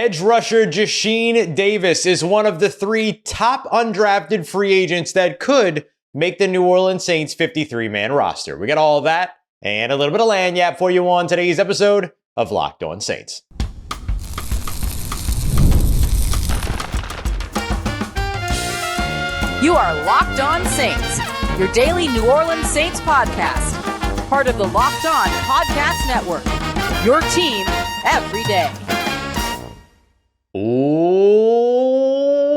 Edge rusher Jasheen Davis is one of the 3 top undrafted free agents that could make the New Orleans Saints 53-man roster. We got all of that and a little bit of lagniappe for you on today's episode of Locked On Saints. You are Locked On Saints, your daily New Orleans Saints podcast. Part of the Locked On Podcast Network, your team every day.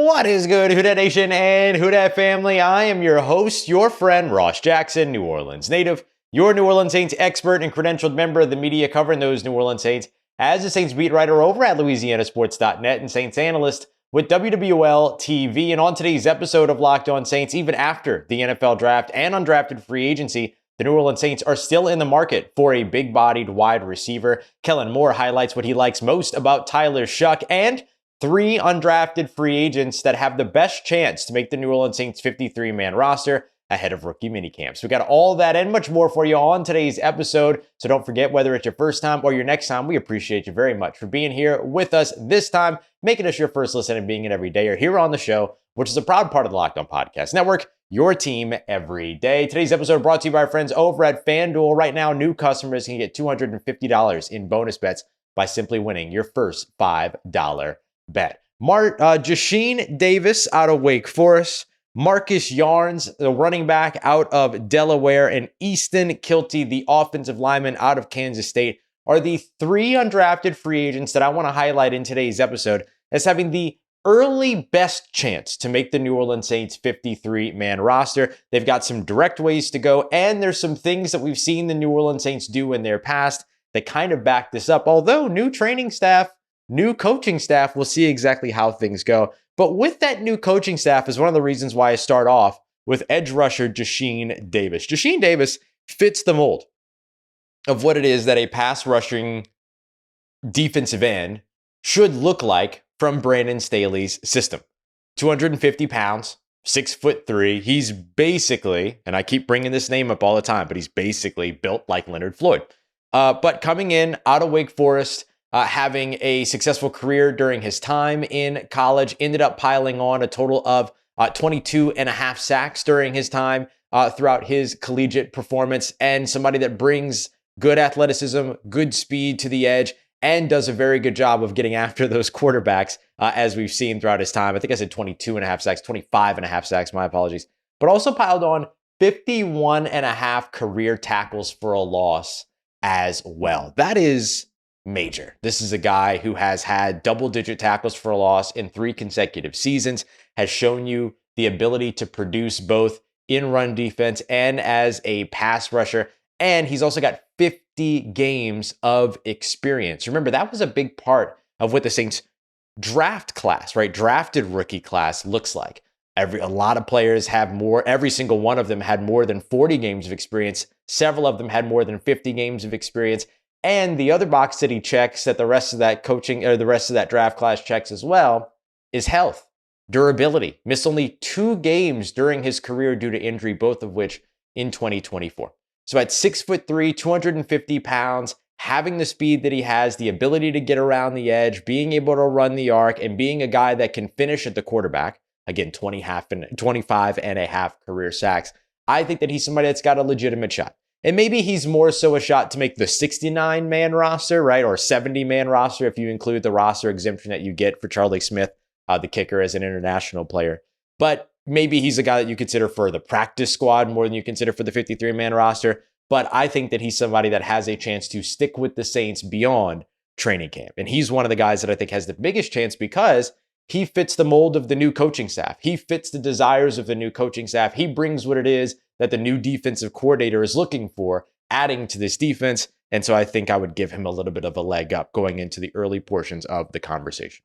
What is good, Who Dat Nation and Who Dat family? I am your host, your friend, Ross Jackson, New Orleans native, your New Orleans Saints expert and credentialed member of the media covering those New Orleans Saints as a Saints beat writer over at LouisianaSports.net and Saints analyst with WWL TV. And on today's episode of Locked On Saints, even after the NFL draft and undrafted free agency, the New Orleans Saints are still in the market for a big-bodied wide receiver. Kellen Moore highlights what he likes most about Tyler Shough and 3 undrafted free agents that have the best chance to make the New Orleans Saints 53-man roster ahead of rookie minicamps. We got all that and much more for you on today's episode. So don't forget, whether it's your first time or your next time, we appreciate you very much for being here with us this time, making us your first listen and being an everydayer here on the show, which is a proud part of the Locked On Podcast Network, your team every day. Today's episode brought to you by our friends over at FanDuel. Right now, new customers can get $250 in bonus bets by simply winning your first $5 bet. Jasheen Davis out of Wake Forest, Marcus Jarn, the running back out of Delaware, and Easton Kilty, the offensive lineman out of Kansas State, are the 3 undrafted free agents that I want to highlight in today's episode as having the early best chance to make the New Orleans Saints 53-man roster. They've got some direct ways to go, and there's some things that we've seen the New Orleans Saints do in their past that kind of back this up. Although new training staff, new coaching staff, we'll see exactly how things go. But with that new coaching staff is one of the reasons why I start off with edge rusher Jasheen Davis. Jasheen Davis fits the mold of what it is that a pass rushing defensive end should look like from Brandon Staley's system. 250 pounds, 6'3". He's basically, and I keep bringing this name up all the time, but he's basically built like Leonard Floyd. But coming in out of Wake Forest, having a successful career during his time in college, ended up piling on a total of 22 and a half sacks during his time throughout his collegiate performance, and somebody that brings good athleticism, good speed to the edge, and does a very good job of getting after those quarterbacks, as we've seen throughout his time. I think I said 22 and a half sacks, 25 and a half sacks, my apologies. But also piled on 51 and a half career tackles for a loss as well. That is major. This is a guy who has had double-digit tackles for a loss in 3 consecutive seasons, has shown you the ability to produce both in run defense and as a pass rusher. And he's also got 50 games of experience. Remember, that was a big part of what the Saints draft class, right? Drafted rookie class looks like. A lot of players have more, every single one of them had more than 40 games of experience. Several of them had more than 50 games of experience. And the other box that he checks that the rest of that coaching or the rest of that draft class checks as well is health, durability. Missed only 2 games during his career due to injury, both of which in 2024. So at 6'3", 250 pounds, having the speed that he has, the ability to get around the edge, being able to run the arc, and being a guy that can finish at the quarterback, again, 25 and a half career sacks, I think that he's somebody that's got a legitimate shot. And maybe he's more so a shot to make the 69-man roster, right? Or 70-man roster if you include the roster exemption that you get for Charlie Smith, the kicker, as an international player. But maybe he's a guy that you consider for the practice squad more than you consider for the 53-man roster. But I think that he's somebody that has a chance to stick with the Saints beyond training camp. And he's one of the guys that I think has the biggest chance because he fits the mold of the new coaching staff. He fits the desires of the new coaching staff. He brings what it is that the new defensive coordinator is looking for, adding to this defense. And so I think I would give him a little bit of a leg up going into the early portions of the conversation.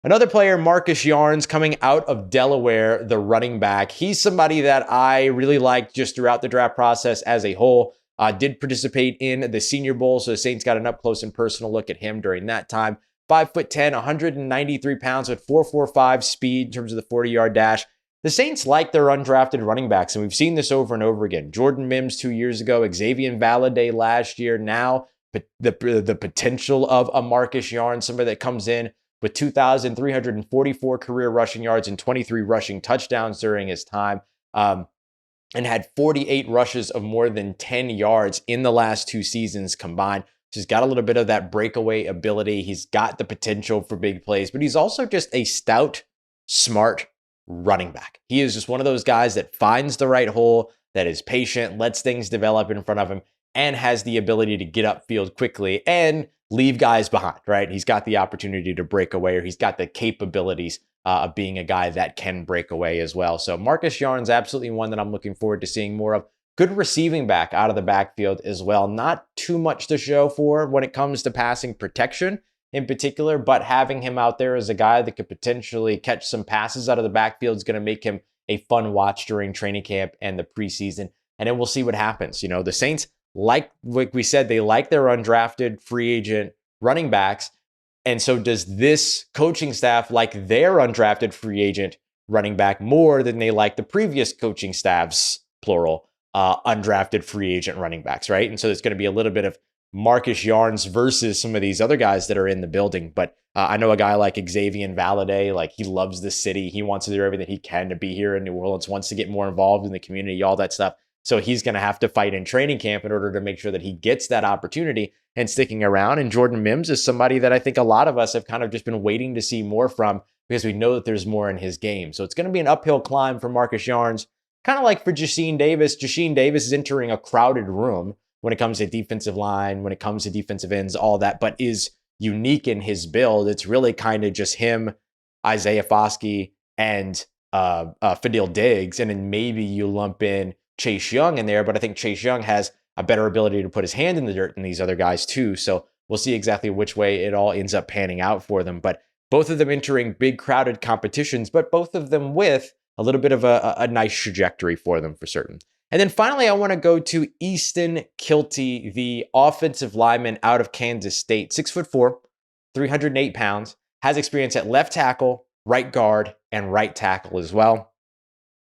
Another player, Marcus Jarn, coming out of Delaware, the running back. He's somebody that I really liked just throughout the draft process as a whole. Did participate in the Senior Bowl, so the Saints got an up-close and personal look at him during that time. 5'10", 193 pounds with 4.45 speed in terms of the 40-yard dash. The Saints like their undrafted running backs, and we've seen this over and over again. Jordan Mims 2 years ago, Savion last year. Now, the potential of a Marcus Jarn, somebody that comes in with 2,344 career rushing yards and 23 rushing touchdowns during his time, and had 48 rushes of more than 10 yards in the last 2 seasons combined. So he's got a little bit of that breakaway ability. He's got the potential for big plays, but he's also just a stout, smart running back. He is just one of those guys that finds the right hole, that is patient, lets things develop in front of him, and has the ability to get upfield quickly and leave guys behind, right? He's got the opportunity to break away, or he's got the capabilities of being a guy that can break away as well. So Marcus Jarn's absolutely one that I'm looking forward to seeing more of. Good receiving back out of the backfield as well. Not too much to show for when it comes to passing protection in particular, but having him out there as a guy that could potentially catch some passes out of the backfield is going to make him a fun watch during training camp and the preseason. And then we'll see what happens. You know, the Saints, like we said, they like their undrafted free agent running backs. And so does this coaching staff like their undrafted free agent running back more than they like the previous coaching staff's, plural, undrafted free agent running backs, right? And so there's going to be a little bit of Marcus Jarn's versus some of these other guys that are in the building. But I know a guy like Savion, like he loves the city. He wants to do everything he can to be here in New Orleans, wants to get more involved in the community, all that stuff. So he's going to have to fight in training camp in order to make sure that he gets that opportunity and sticking around. And Jordan Mims is somebody that I think a lot of us have kind of just been waiting to see more from because we know that there's more in his game. So it's going to be an uphill climb for Marcus Jarn's, kind of like for Jasheen Davis. Jasheen Davis is entering a crowded room when it comes to defensive line, when it comes to defensive ends, all that, but is unique in his build. It's really kind of just him, Isaiah Foskey, and Fadil Diggs, and then maybe you lump in Chase Young in there, but I think Chase Young has a better ability to put his hand in the dirt than these other guys too. So we'll see exactly which way it all ends up panning out for them. But both of them entering big crowded competitions, but both of them with a little bit of a nice trajectory for them for certain. And then finally, I want to go to Easton Kilty, the offensive lineman out of Kansas State, 6'4", 308 pounds, has experience at left tackle, right guard, and right tackle as well.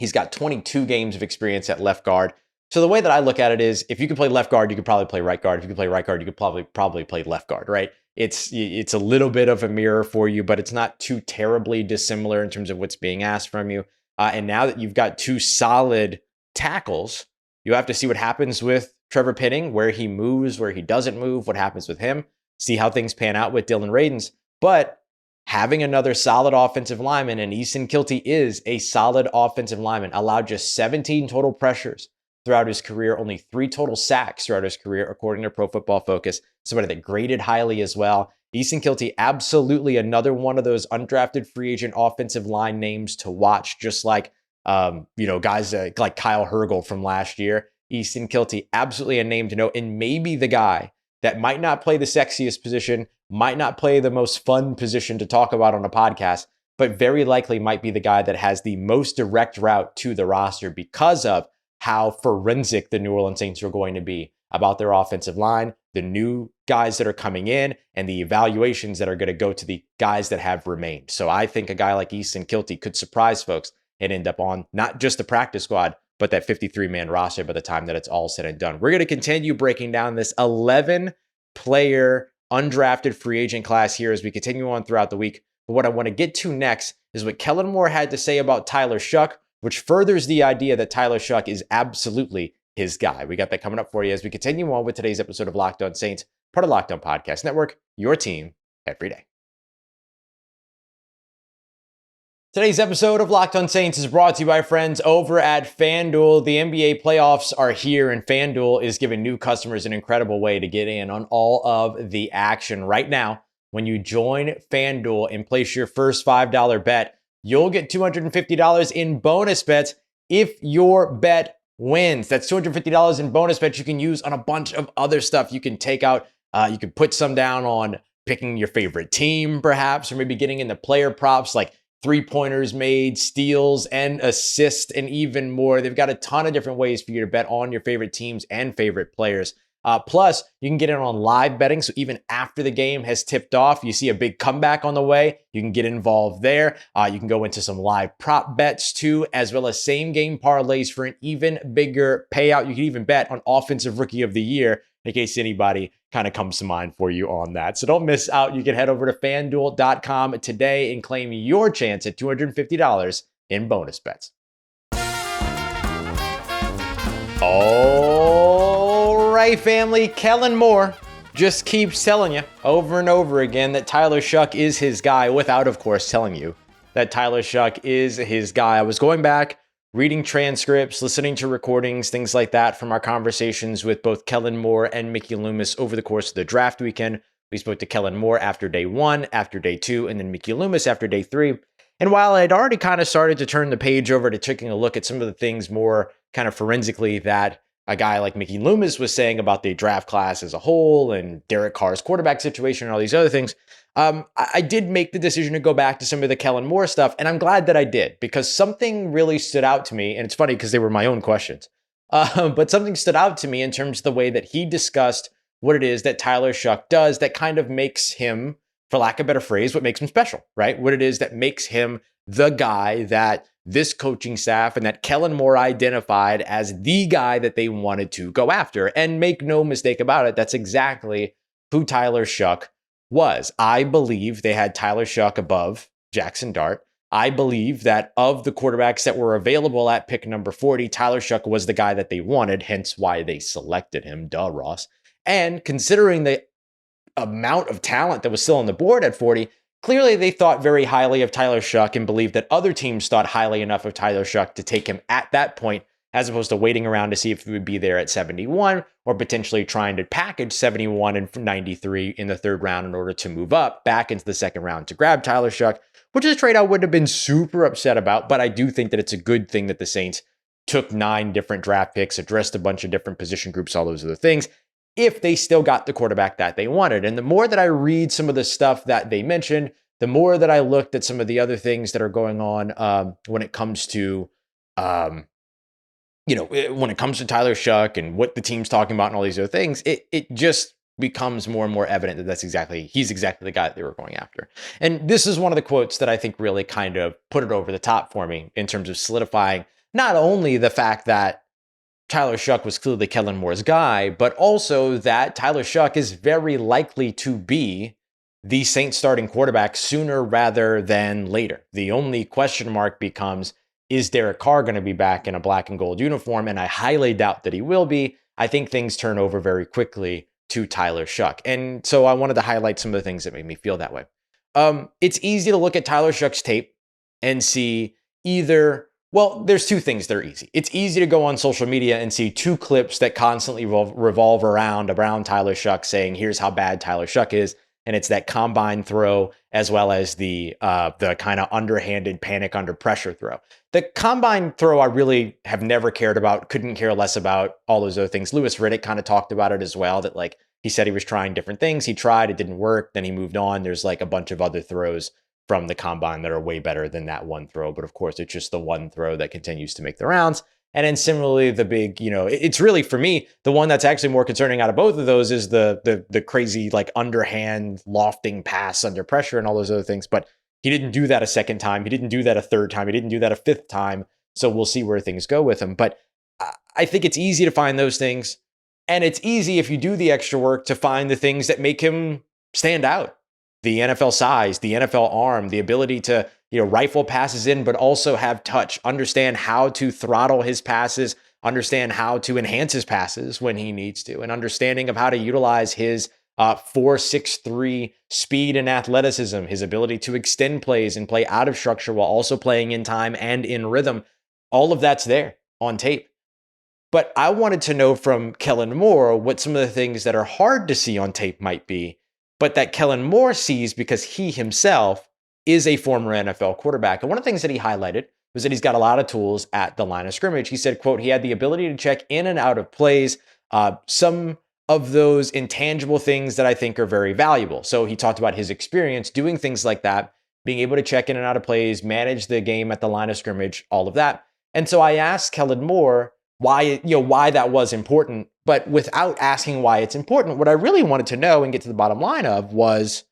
He's got 22 games of experience at left guard. So the way that I look at it is, if you could play left guard, you could probably play right guard. If you could play right guard, you could probably play left guard, right? It's a little bit of a mirror for you, but it's not too terribly dissimilar in terms of what's being asked from you. And now that you've got 2 solid tackles, you have to see what happens with Trevor Penning, where he moves, where he doesn't move, what happens with him, see how things pan out with Dylan Radins. But having another solid offensive lineman, and Easton Kilty is a solid offensive lineman, allowed just 17 total pressures throughout his career, only 3 total sacks throughout his career, according to Pro Football Focus, somebody that graded highly as well. Easton Kilty, absolutely another one of those undrafted free agent offensive line names to watch, just like guys like Kyle Hergel from last year. Easton Kilty, absolutely a name to know, and maybe the guy that might not play the sexiest position, might not play the most fun position to talk about on a podcast, but very likely might be the guy that has the most direct route to the roster because of how forensic the New Orleans Saints are going to be about their offensive line, the new guys that are coming in, and the evaluations that are going to go to the guys that have remained. So I think a guy like Easton Kilty could surprise folks and end up on not just the practice squad, but that 53-man roster by the time that it's all said and done. We're going to continue breaking down this 11-player undrafted free agent class here as we continue on throughout the week. But what I want to get to next is what Kellen Moore had to say about Tyler Shough, which furthers the idea that Tyler Shough is absolutely his guy. We got that coming up for you as we continue on with today's episode of Locked On Saints, part of Locked On Podcast Network, your team every day. Today's episode of Locked On Saints is brought to you by friends over at FanDuel. The NBA playoffs are here, and FanDuel is giving new customers an incredible way to get in on all of the action. Right now, when you join FanDuel and place your first $5 bet, you'll get $250 in bonus bets if your bet wins. That's $250 in bonus bets you can use on a bunch of other stuff. You can take out, you can put some down on picking your favorite team, perhaps, or maybe getting into player props like 3-pointers made, steals, and assists, and even more. They've got a ton of different ways for you to bet on your favorite teams and favorite players. Plus, you can get in on live betting. So even after the game has tipped off, you see a big comeback on the way, you can get involved there. You can go into some live prop bets too, as well as same game parlays for an even bigger payout. You can even bet on Offensive Rookie of the Year in case anybody kind of comes to mind for you on that. So don't miss out. You can head over to FanDuel.com today and claim your chance at $250 in bonus bets. All right, family, Kellen Moore just keeps telling you over and over again that Tyler Shough is his guy, without, of course, telling you that Tyler Shough is his guy. I was going back, reading transcripts, listening to recordings, things like that from our conversations with both Kellen Moore and Mickey Loomis over the course of the draft weekend. We spoke to Kellen Moore after day 1, after day 2, and then Mickey Loomis after day 3. And while I'd already kind of started to turn the page over to taking a look at some of the things more kind of forensically that a guy like Mickey Loomis was saying about the draft class as a whole and Derek Carr's quarterback situation and all these other things, I did make the decision to go back to some of the Kellen Moore stuff, and I'm glad that I did, because something really stood out to me, and it's funny because they were my own questions, but something stood out to me in terms of the way that he discussed what it is that Tyler Shough does that kind of makes him, for lack of a better phrase, what makes him special, right? What it is that makes him the guy that this coaching staff and that Kellen Moore identified as the guy that they wanted to go after. And make no mistake about it, that's exactly who Tyler Shough was. I believe they had Tyler Shough above Jackson Dart. I believe that of the quarterbacks that were available at pick number 40, Tyler Shough was the guy that they wanted, hence why they selected him. Duh, Ross. And considering the amount of talent that was still on the board at 40, clearly they thought very highly of Tyler Shough and believed that other teams thought highly enough of Tyler Shough to take him at that point, as opposed to waiting around to see if he would be there at 71 or potentially trying to package 71 and 93 in the third round in order to move up back into the second round to grab Tyler Shough, which is a trade I wouldn't have been super upset about, but I do think that it's a good thing that the Saints took 9 different draft picks, addressed a bunch of different position groups, all those other things, if they still got the quarterback that they wanted. And the more that I read some of the stuff that they mentioned, the more that I looked at some of the other things that are going on when it comes to, when it comes to Tyler Shough and what the team's talking about and all these other things, it just becomes more and more evident that he's exactly the guy that they were going after. And this is one of the quotes that I think really kind of put it over the top for me in terms of solidifying not only the fact that Tyler Shough was clearly Kellen Moore's guy, but also that Tyler Shough is very likely to be the Saints starting quarterback sooner rather than later. The only question mark becomes, is Derek Carr going to be back in a black and gold uniform? And I highly doubt that he will be. I think things turn over very quickly to Tyler Shough. And so I wanted to highlight some of the things that made me feel that way. It's easy to look at Tyler Shough's tape and see there's 2 things that are easy. It's easy to go on social media and see 2 clips that constantly revolve around Tyler Shough saying, here's how bad Tyler Shough is. And it's that combine throw as well as the kind of underhanded panic under pressure throw. The combine throw I really have never cared about, couldn't care less about, all those other things. Louis Riddick kind of talked about it as well, that like he said he was trying different things. He tried, it didn't work, then he moved on. There's like a bunch of other throws from the combine that are way better than that one throw. But of course, it's just the one throw that continues to make the rounds. And then similarly, the big, it's really, for me, the one that's actually more concerning out of both of those is the crazy, like, underhand lofting pass under pressure and all those other things. But he didn't do that a second time. He didn't do that a third time. He didn't do that a fifth time. So we'll see where things go with him. But I think it's easy to find those things. And it's easy, if you do the extra work, to find the things that make him stand out. The NFL size, the NFL arm, the ability to, rifle passes in, but also have touch, understand how to throttle his passes, understand how to enhance his passes when he needs to, and understanding of how to utilize his 4.63 speed and athleticism, his ability to extend plays and play out of structure while also playing in time and in rhythm. All of that's there on tape. But I wanted to know from Kellen Moore what some of the things that are hard to see on tape might be, but that Kellen Moore sees because he himself is a former NFL quarterback. And one of the things that he highlighted was that he's got a lot of tools at the line of scrimmage. He said, quote, he had the ability to check in and out of plays, some of those intangible things that I think are very valuable. So he talked about his experience doing things like that, being able to check in and out of plays, manage the game at the line of scrimmage, all of that. And so I asked Kellen Moore why that was important, but without asking why it's important, what I really wanted to know and get to the bottom line of was,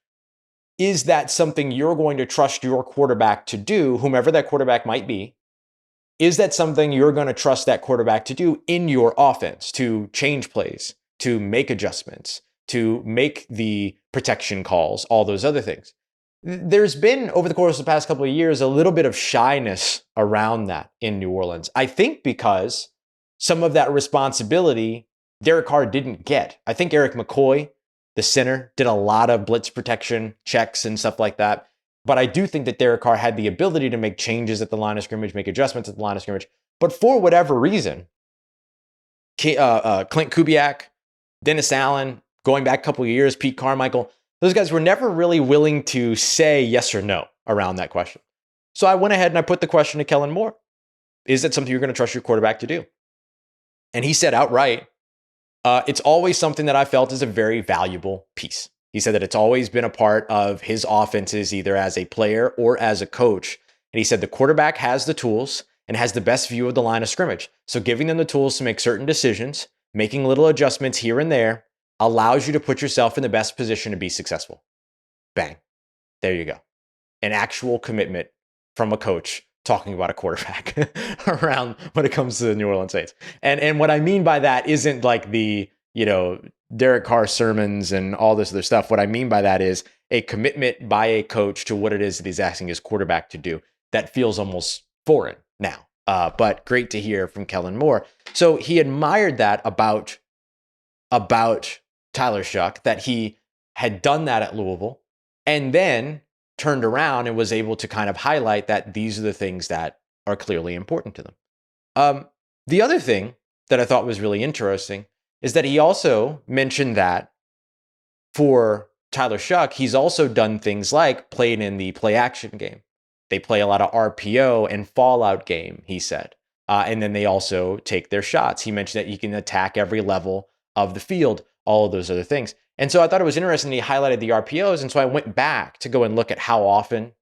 is that something you're going to trust your quarterback to do, whomever that quarterback might be? Is that something you're going to trust that quarterback to do in your offense, to change plays, to make adjustments, to make the protection calls, all those other things. There's been, over the course of the past couple of years, a little bit of shyness around that in New Orleans. I think because some of that responsibility Derek Carr didn't get. I think Eric McCoy, the center, did a lot of blitz protection checks and stuff like that. But I do think that Derek Carr had the ability to make changes at the line of scrimmage, make adjustments at the line of scrimmage. But for whatever reason, Clint Kubiak, Dennis Allen, going back a couple of years, Pete Carmichael, those guys were never really willing to say yes or no around that question. So I went ahead and I put the question to Kellen Moore. Is that something you're going to trust your quarterback to do? And he said outright, it's always something that I felt is a very valuable piece. He said that it's always been a part of his offenses, either as a player or as a coach. And he said the quarterback has the tools and has the best view of the line of scrimmage. So giving them the tools to make certain decisions, making little adjustments here and there, allows you to put yourself in the best position to be successful. Bang. There you go. An actual commitment from a coach talking about a quarterback around when it comes to the New Orleans Saints. And what I mean by that isn't like the, Derek Carr sermons and all this other stuff. What I mean by that is a commitment by a coach to what it is that he's asking his quarterback to do. That feels almost foreign now, but great to hear from Kellen Moore. So he admired that about Tyler Shough, that he had done that at Louisville and then turned around and was able to kind of highlight that these are the things that are clearly important to them. The other thing that I thought was really interesting is that he also mentioned that for Tyler Shough, he's also done things like played in the play action game. They play a lot of RPO and fallout game, he said. And then they also take their shots. He mentioned that you can attack every level of the field, all of those other things. And so I thought it was interesting. He highlighted the RPOs. And so I went back to go and look at how often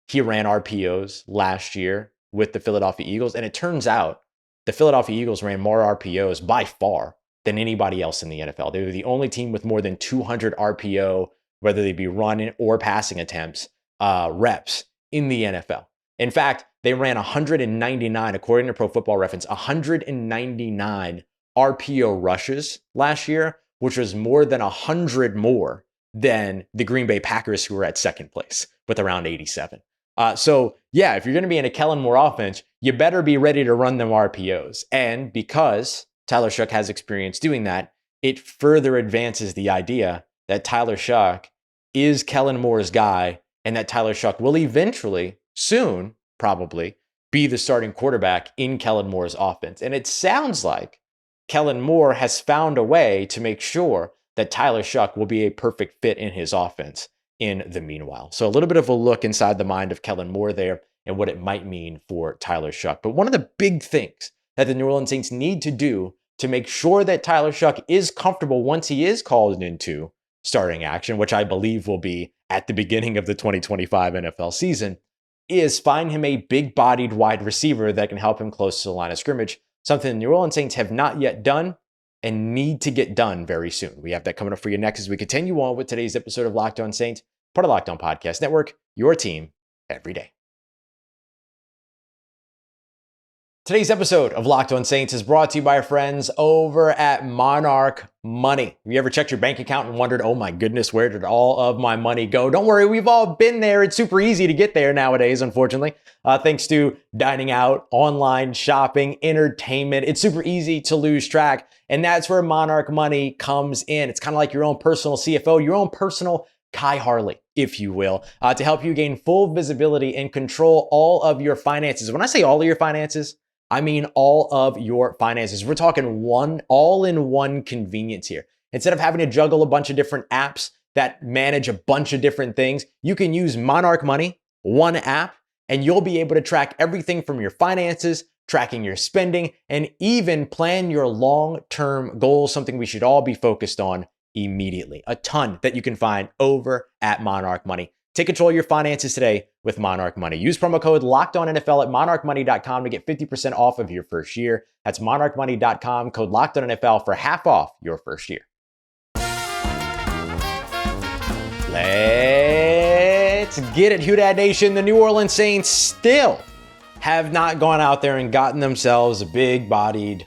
he ran RPOs last year with the Philadelphia Eagles. And it turns out the Philadelphia Eagles ran more RPOs by far than anybody else in the NFL. They were the only team with more than 200 RPO, whether they be running or passing attempts, reps in the NFL. In fact, they ran 199, according to Pro Football Reference, 199 RPO rushes last year, which was more than 100 more than the Green Bay Packers, who were at second place with around 87. So yeah, if you're going to be in a Kellen Moore offense, you better be ready to run them RPOs. And because Tyler Shough has experience doing that, it further advances the idea that Tyler Shough is Kellen Moore's guy and that Tyler Shough will eventually, soon, probably, be the starting quarterback in Kellen Moore's offense. And it sounds like Kellen Moore has found a way to make sure that Tyler Shough will be a perfect fit in his offense in the meanwhile. So a little bit of a look inside the mind of Kellen Moore there and what it might mean for Tyler Shough. But one of the big things that the New Orleans Saints need to do to make sure that Tyler Shough is comfortable once he is called into starting action, which I believe will be at the beginning of the 2025 NFL season, is find him a big-bodied wide receiver that can help him close to the line of scrimmage, something the New Orleans Saints have not yet done and need to get done very soon. We have that coming up for you next as we continue on with today's episode of Locked On Saints, part of Locked On Podcast Network, your team every day. Today's episode of Locked On Saints is brought to you by our friends over at Monarch Money. Have you ever checked your bank account and wondered, oh my goodness, where did all of my money go? Don't worry, we've all been there. It's super easy to get there nowadays, unfortunately. Thanks to dining out, online shopping, entertainment. It's super easy to lose track. And that's where Monarch Money comes in. It's kind of like your own personal CFO, your own personal Kai Harley, if you will, to help you gain full visibility and control all of your finances. When I say all of your finances, I mean all of your finances. We're talking all-in-one convenience here. Instead of having to juggle a bunch of different apps that manage a bunch of different things, you can use Monarch Money, one app, and you'll be able to track everything from your finances, tracking your spending, and even plan your long-term goals, something we should all be focused on immediately. A ton that you can find over at Monarch Money. Take control of your finances today with Monarch Money. Use promo code LOCKEDONNFL at monarchmoney.com to get 50% off of your first year. That's monarchmoney.com, code LOCKEDONNFL for half off your first year. Let's get it, Who Dat Nation. The New Orleans Saints still have not gone out there and gotten themselves a big-bodied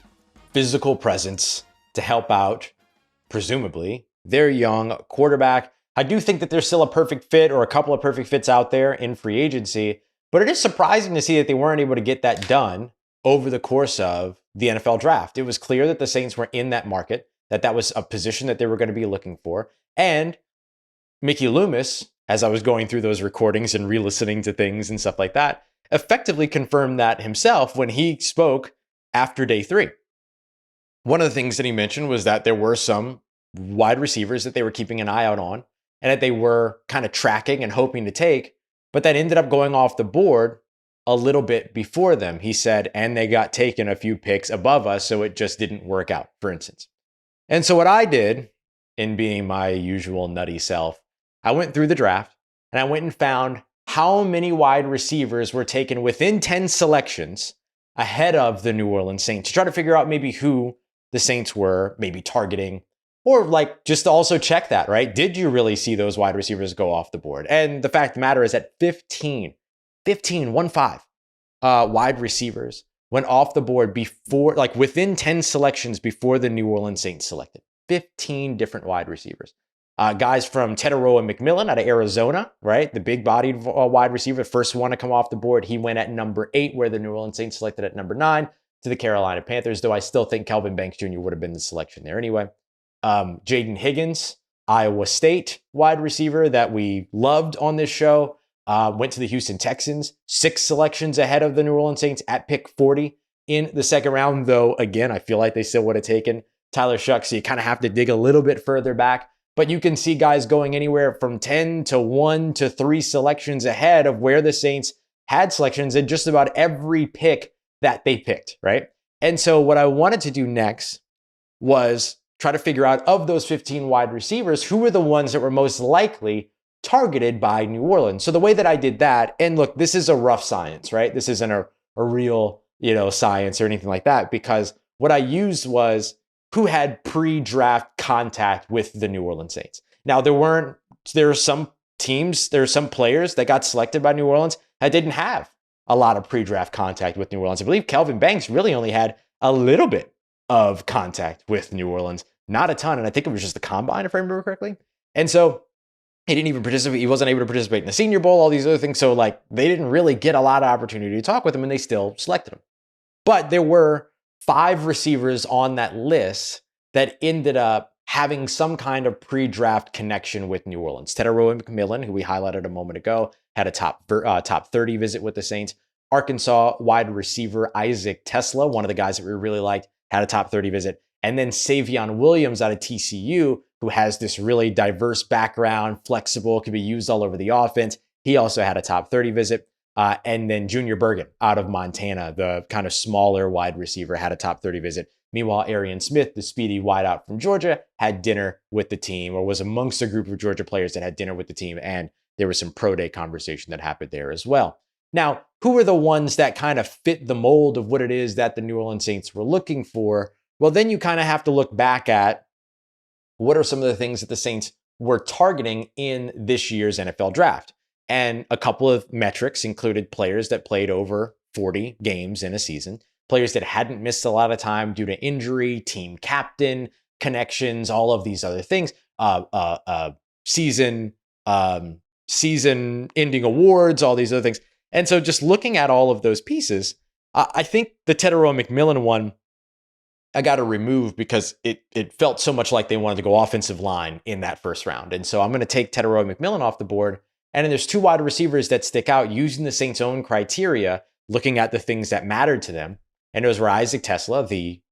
physical presence to help out presumably, their young quarterback. I do think that there's still a perfect fit or a couple of perfect fits out there in free agency, but it is surprising to see that they weren't able to get that done over the course of the NFL draft. It was clear that the Saints were in that market, that was a position that they were going to be looking for. And Mickey Loomis, as I was going through those recordings and re-listening to things and stuff like that, effectively confirmed that himself when he spoke after day 3. One of the things that he mentioned was that there were some wide receivers that they were keeping an eye out on and that they were kind of tracking and hoping to take, but that ended up going off the board a little bit before them, he said, and they got taken a few picks above us, so it just didn't work out, for instance. And so what I did, in being my usual nutty self, I went through the draft and I went and found how many wide receivers were taken within 10 selections ahead of the New Orleans Saints to try to figure out maybe who the Saints were maybe targeting, or like just to also check that, right? Did you really see those wide receivers go off the board? And the fact of the matter is that 15 wide receivers went off the board before, like within 10 selections before the New Orleans Saints selected. 15 different wide receivers. Guys from Tetairoa McMillan out of Arizona, right? The big-bodied wide receiver, first one to come off the board. He went at number 8, where the New Orleans Saints selected at number 9 to the Carolina Panthers, though I still think Kelvin Banks Jr. would have been the selection there anyway. Jaden Higgins, Iowa State wide receiver that we loved on this show, went to the Houston Texans, 6 selections ahead of the New Orleans Saints at pick 40 in the second round, though, again, I feel like they still would have taken Tyler Shough, so you kind of have to dig a little bit further back. But you can see guys going anywhere from 10 to 1 to 3 selections ahead of where the Saints had selections in just about every pick that they picked, right? And so what I wanted to do next was try to figure out, of those 15 wide receivers, who were the ones that were most likely targeted by New Orleans. So the way that I did that, and look, this is a rough science, right? This isn't a real, science or anything like that, because what I used was who had pre-draft contact with the New Orleans Saints. Now, there are some teams, there are some players that got selected by New Orleans that didn't have a lot of pre-draft contact with New Orleans. I believe Kelvin Banks really only had a little bit of contact with New Orleans, not a ton. And I think it was just the combine, if I remember correctly. And so he didn't even participate. He wasn't able to participate in the Senior Bowl, all these other things. So they didn't really get a lot of opportunity to talk with him, and they still selected him. But there were 5 receivers on that list that ended up having some kind of pre-draft connection with New Orleans. Tetairoa McMillan, who we highlighted a moment ago, had a top 30 visit with the Saints. Arkansas wide receiver Isaac TeSlaa, one of the guys that we really liked, had a top 30 visit. And then Savion Williams out of TCU, who has this really diverse background, flexible, can be used all over the offense. He also had a top 30 visit. And then Junior Bergen out of Montana, the kind of smaller wide receiver, had a top 30 visit. Meanwhile, Arian Smith, the speedy wideout from Georgia, had dinner with the team, or was amongst a group of Georgia players that had dinner with the team. And there was some pro day conversation that happened there as well. Now, who are the ones that kind of fit the mold of what it is that the New Orleans Saints were looking for? Well, then you kind of have to look back at what are some of the things that the Saints were targeting in this year's NFL draft. And a couple of metrics included players that played over 40 games in a season, players that hadn't missed a lot of time due to injury, team captain connections, all of these other things, season ending awards, all these other things. And so just looking at all of those pieces, I think the Tetairoa McMillan one, I got to remove because it felt so much like they wanted to go offensive line in that first round. And so I'm going to take Tetairoa McMillan off the board. And then there's 2 wide receivers that stick out using the Saints' own criteria, looking at the things that mattered to them. And those were Isaac TeSlaa, the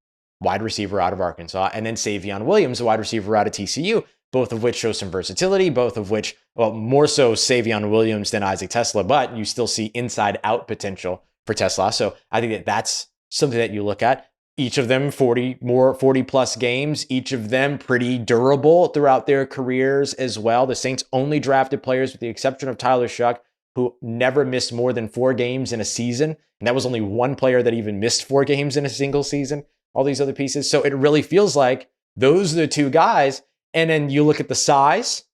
wide receiver out of Arkansas, and then Savion Williams, the wide receiver out of TCU, both of which show some versatility, both of which, well, more so Savion Williams than Isaac TeSlaa, but you still see inside-out potential for TeSlaa. So I think that that's something that you look at. Each of them 40 plus games, each of them pretty durable throughout their careers as well. The Saints only drafted players with the exception of Tyler Shough, who never missed more than 4 games in a season. And that was only one player that even missed 4 games in a single season, all these other pieces. So it really feels like those are the 2 guys. And then you look at the size,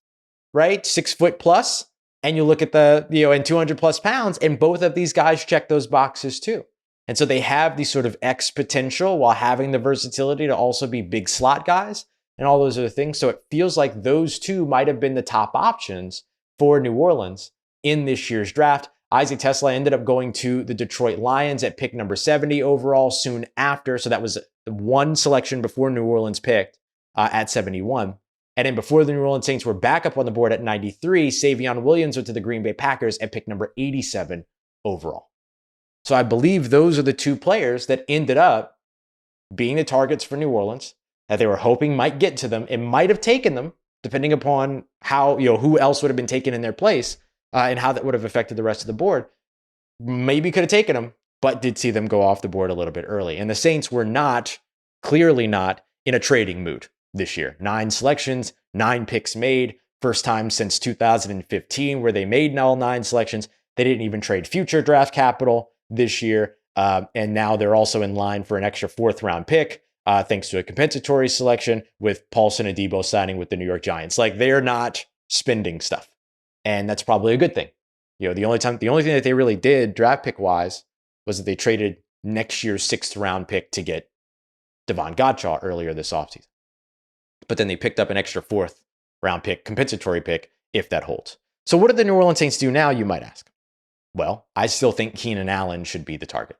right? 6 foot plus, and you look at the, and 200 plus pounds, and both of these guys check those boxes too. And so they have the sort of X potential while having the versatility to also be big slot guys. and all those other things. So it feels like those two might have been the top options for New Orleans in this year's draft. Isaac TeSlaa ended up going to the Detroit Lions at pick number 70 overall soon after. So that was one selection before New Orleans picked at 71. And then before the New Orleans Saints were back up on the board at 93, Savion Williams went to the Green Bay Packers at pick number 87 overall. So I believe those are the two players that ended up being the targets for New Orleans that they were hoping might get to them. It might have taken them, depending upon how, who else would have been taken in their place and how that would have affected the rest of the board. Maybe could have taken them, but did see them go off the board a little bit early. And the Saints were clearly not in a trading mood this year. 9 selections, 9 picks made. First time since 2015 where they made all 9 selections. They didn't even trade future draft capital this year. And now they're also in line for an extra 4th round pick, thanks to a compensatory selection with Paulson Adebo signing with the New York Giants. Like, they're not spending stuff. And that's probably a good thing. The only thing that they really did draft pick wise was that they traded next year's 6th round pick to get Devon Godchaux earlier this offseason. But then they picked up an extra 4th round pick, compensatory pick, if that holds. So what do the New Orleans Saints do now, you might ask? Well, I still think Keenan Allen should be the target.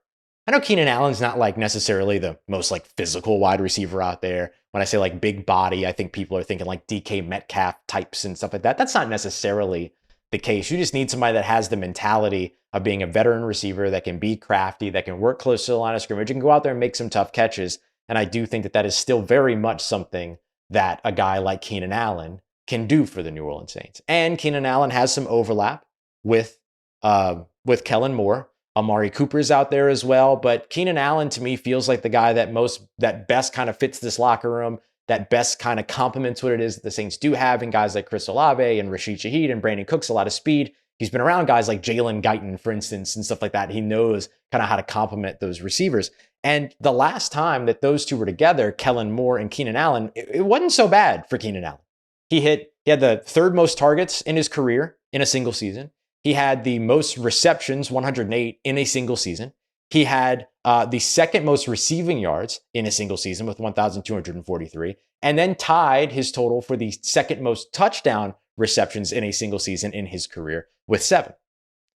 I know Keenan Allen's not like necessarily the most like physical wide receiver out there. When I say like big body, I think people are thinking like DK Metcalf types and stuff like that. That's not necessarily the case. You just need somebody that has the mentality of being a veteran receiver that can be crafty, that can work close to the line of scrimmage and go out there and make some tough catches. And I do think that that is still very much something that a guy like Keenan Allen can do for the New Orleans Saints. And Keenan Allen has some overlap with Kellen Moore. Amari Cooper's out there as well, but Keenan Allen to me feels like the guy that best kind of fits this locker room, that best kind of complements what it is that the Saints do have in guys like Chris Olave and Rashid Shaheed and Brandon Cooks, a lot of speed. He's been around guys like Jalen Guyton, for instance, and stuff like that. He knows kind of how to complement those receivers. And the last time that those two were together, Kellen Moore and Keenan Allen, it wasn't so bad for Keenan Allen. He had the 3rd most targets in his career in a single season. He had the most receptions, 108, in a single season. He had the 2nd most receiving yards in a single season with 1,243, and then tied his total for the 2nd most touchdown receptions in a single season in his career with 7.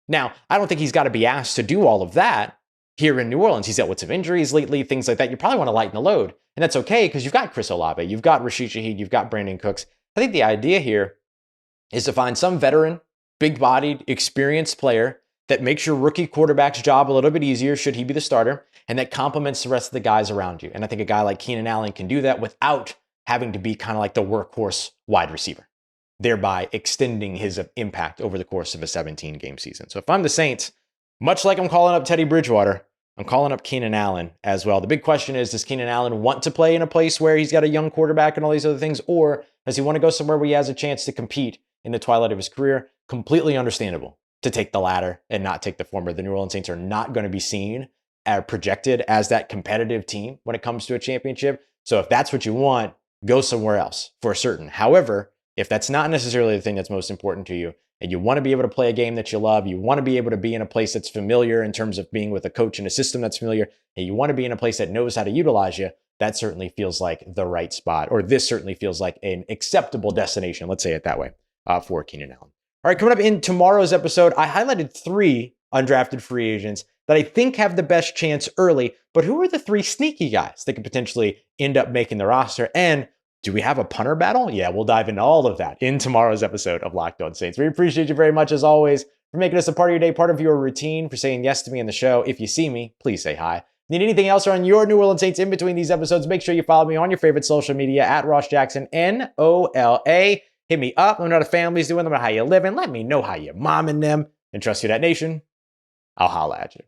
Now, I don't think he's got to be asked to do all of that here in New Orleans. He's dealt with some injuries lately, things like that. You probably want to lighten the load, and that's okay because you've got Chris Olave, you've got Rashid Shaheed, you've got Brandon Cooks. I think the idea here is to find some veteran, big-bodied, experienced player that makes your rookie quarterback's job a little bit easier should he be the starter, and that complements the rest of the guys around you. And I think a guy like Keenan Allen can do that without having to be kind of like the workhorse wide receiver, thereby extending his impact over the course of a 17-game season. So if I'm the Saints, much like I'm calling up Teddy Bridgewater, I'm calling up Keenan Allen as well. The big question is, does Keenan Allen want to play in a place where he's got a young quarterback and all these other things, or does he want to go somewhere where he has a chance to compete in the twilight of his career? Completely understandable to take the latter and not take the former. The New Orleans Saints are not going to be seen or projected as that competitive team when it comes to a championship. So if that's what you want, go somewhere else for certain. However, if that's not necessarily the thing that's most important to you, and you want to be able to play a game that you love, you want to be able to be in a place that's familiar in terms of being with a coach and a system that's familiar, and you want to be in a place that knows how to utilize you, that certainly feels like the right spot, or this certainly feels like an acceptable destination, let's say it that way, for Keenan Allen. All right, coming up in tomorrow's episode, I highlighted 3 undrafted free agents that I think have the best chance early, but who are the 3 sneaky guys that could potentially end up making the roster? And do we have a punter battle? Yeah, we'll dive into all of that in tomorrow's episode of Locked On Saints. We appreciate you very much, as always, for making us a part of your day, part of your routine, for saying yes to me in the show. If you see me, please say hi. Need anything else on your New Orleans Saints in between these episodes, make sure you follow me on your favorite social media at Ross Jackson, NOLA. Hit me up. Let me know how the family's doing. Let me know how you're living. Let me know how you're momming them. And trust you, that nation. I'll holla at you.